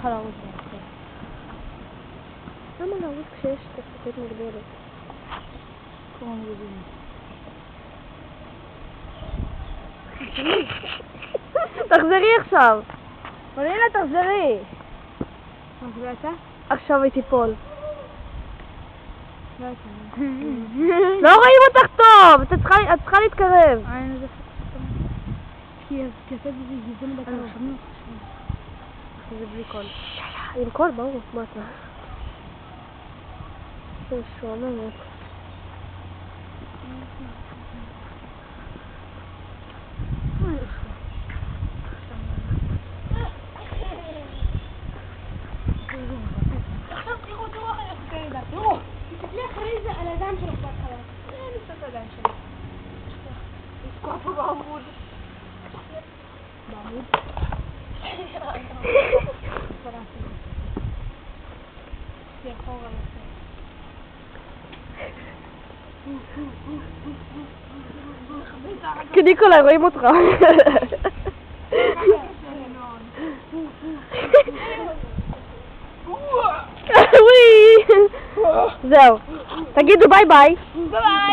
צריכה להרוס את למה להרוס כשיש תפקות מוגבלת? כמו מגובים. תחזרי עכשיו! מרינה, תחזרי! מחזירה אתה? עכשיו היא תיפול. לא הייתה. לא רואים אותך טוב! את צריכה להתקרב. אין איזה פתאום. כי אתה זה מדקה. זה בלי קול. עם קול, ברור. מה אתה? זה שוממת. תראו, תסתכלי אחרי זה על הידיים שלך בהתחלה. אני אעשה את הידיים שלי. תזכור פה בעמוד. בעמוד? תרחור על זה. קניקולה, רואים אותך. וואי! זהו. תגידו ביי ביי. ביי.